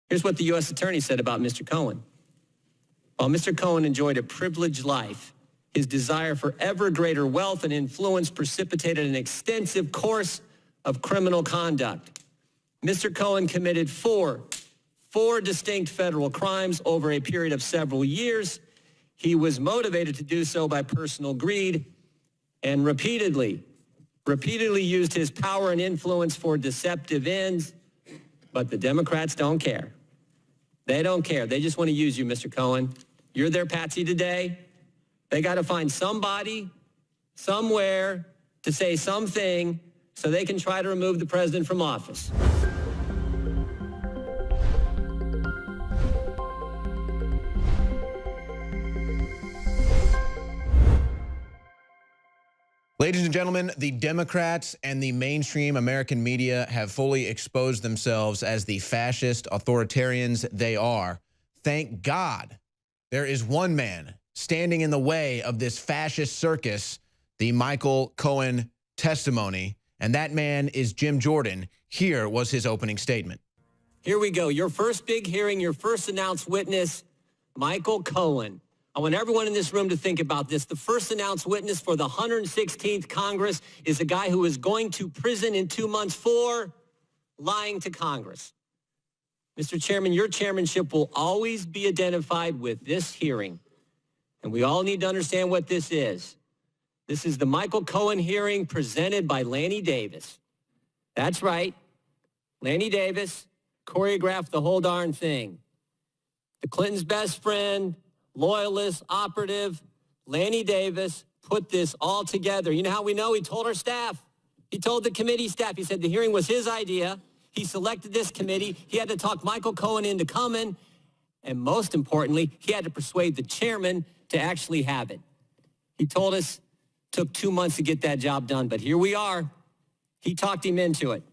Here's what the U.S. Attorney said about Mr. Cohen. While Mr. Cohen enjoyed a privileged life, his desire for ever greater wealth and influence precipitated an extensive course of criminal conduct. Mr. Cohen committed four distinct federal crimes over a period of several years. He was motivated to do so by personal greed and repeatedly used his power and influence for deceptive ends. But the Democrats don't care. They don't care. They just want to use you, Mr. Cohen. You're their patsy today. They got to find somebody, somewhere, to say something so they can try to remove the president from office. Ladies and gentlemen, the Democrats and the mainstream American media have fully exposed themselves as the fascist authoritarians they are. Thank God there is one man standing in the way of this fascist circus, the Michael Cohen testimony, and that man is Jim Jordan. Here was his opening statement. Here we go. Your first big hearing, your first announced witness, Michael Cohen. I want everyone in this room to think about this. The first announced witness for the 116th Congress is a guy who is going to prison in 2 months for lying to Congress. Mr. Chairman, your chairmanship will always be identified with this hearing. And we all need to understand what this is. This is the Michael Cohen hearing presented by Lanny Davis. That's right. Lanny Davis choreographed the whole darn thing. The Clintons' best friend, loyalist, operative, Lanny Davis put this all together. You know how we know? He told our staff. He told the committee staff. He said the hearing was his idea. He selected this committee. He had to talk Michael Cohen into coming. And most importantly, he had to persuade the chairman to actually have it. He told us it took 2 months to get that job done, but here we are. He talked him into it.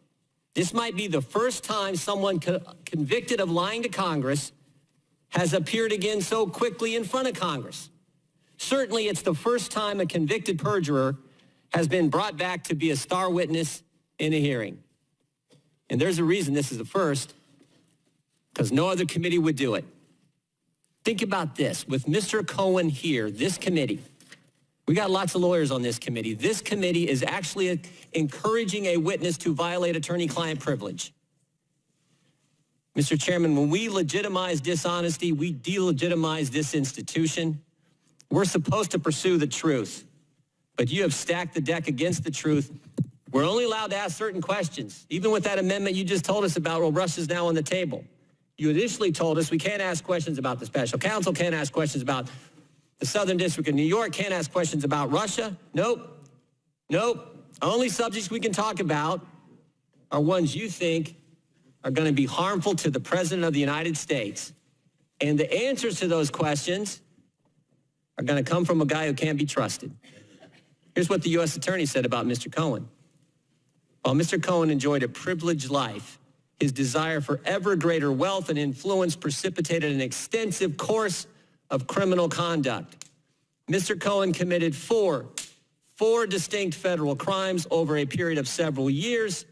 This might be the first time someone convicted of lying to Congress has appeared again so quickly in front of Congress. Certainly, it's the first time a convicted perjurer has been brought back to be a star witness in a hearing. And there's a reason this is the first, because no other committee would do it. Think about this. With Mr. Cohen here, this committee, we got lots of lawyers on this committee. This committee is actually encouraging a witness to violate attorney-client privilege. Mr. Chairman, when we legitimize dishonesty, we delegitimize this institution. We're supposed to pursue the truth, but you have stacked the deck against the truth. We're only allowed to ask certain questions. Even with that amendment you just told us about, well, Russia's now on the table. You initially told us we can't ask questions about the special counsel, can't ask questions about the Southern District of New York, can't ask questions about Russia. Nope. Only subjects we can talk about are ones you think are going to be harmful to the President of the United States. And the answers to those questions are going to come from a guy who can't be trusted. Here's what the U.S. Attorney said about Mr. Cohen. While Mr. Cohen enjoyed a privileged life, his desire for ever greater wealth and influence precipitated an extensive course of criminal conduct. Mr. Cohen committed four distinct federal crimes over a period of several years.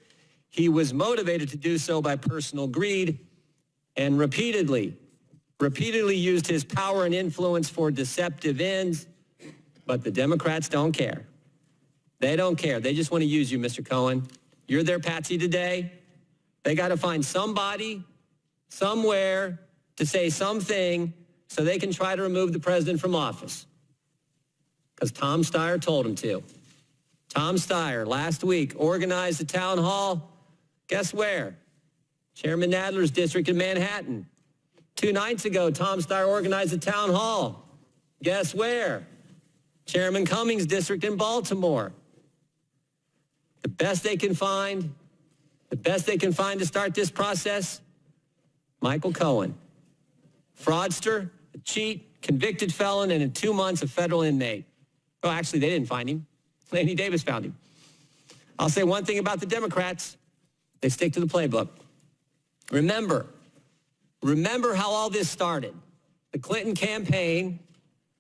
He was motivated to do so by personal greed and repeatedly used his power and influence for deceptive ends. But the Democrats don't care. They don't care. They just want to use you, Mr. Cohen. You're their patsy today. They got to find somebody, somewhere, to say something so they can try to remove the president from office. Because Tom Steyer told him to. Tom Steyer, last week, organized a town hall. Guess where? Chairman Nadler's district in Manhattan. 2 nights ago, Tom Steyer organized a town hall. Guess where? Chairman Cummings' district in Baltimore. The best they can find to start this process, Michael Cohen. Fraudster, a cheat, convicted felon, and in 2 months, a federal inmate. Oh, actually, they didn't find him. Lanny Davis found him. I'll say one thing about the Democrats. They stick to the playbook. Remember how all this started. The Clinton campaign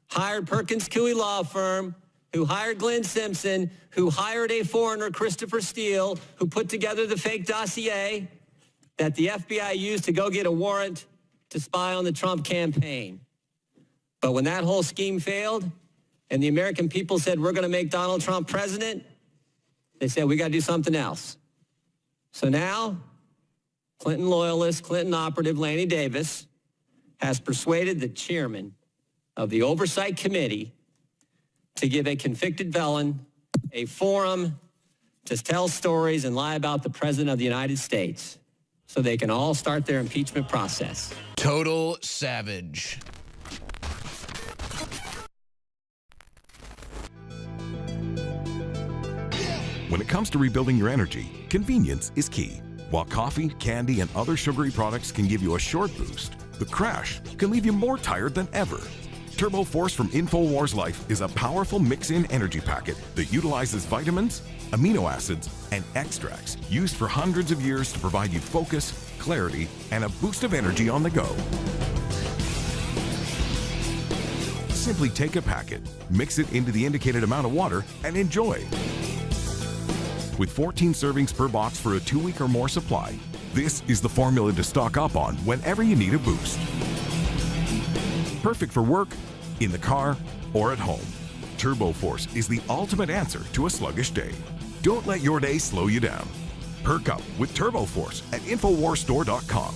hired Perkins Coie law firm, who hired Glenn Simpson, who hired a foreigner, Christopher Steele, who put together the fake dossier. that the FBI used to go get a warrant to spy on the Trump campaign. But when that whole scheme failed and the American people said, we're going to make Donald Trump president, they said, we got to do something else. So now, Clinton loyalist, Clinton operative Lanny Davis has persuaded the chairman of the Oversight Committee to give a convicted felon a forum to tell stories and lie about the President of the United States so they can all start their impeachment process. Total savage. When it comes to rebuilding your energy, convenience is key. While coffee, candy, and other sugary products can give you a short boost, the crash can leave you more tired than ever. Turbo Force from InfoWars Life is a powerful mix-in energy packet that utilizes vitamins, amino acids, and extracts used for hundreds of years to provide you focus, clarity, and a boost of energy on the go. Simply take a packet, mix it into the indicated amount of water, and enjoy. With 14 servings per box for a 2-week or more supply, this is the formula to stock up on whenever you need a boost. Perfect for work, in the car, or at home. Turbo Force is the ultimate answer to a sluggish day. Don't let your day slow you down. Perk up with Turbo Force at InfoWarsStore.com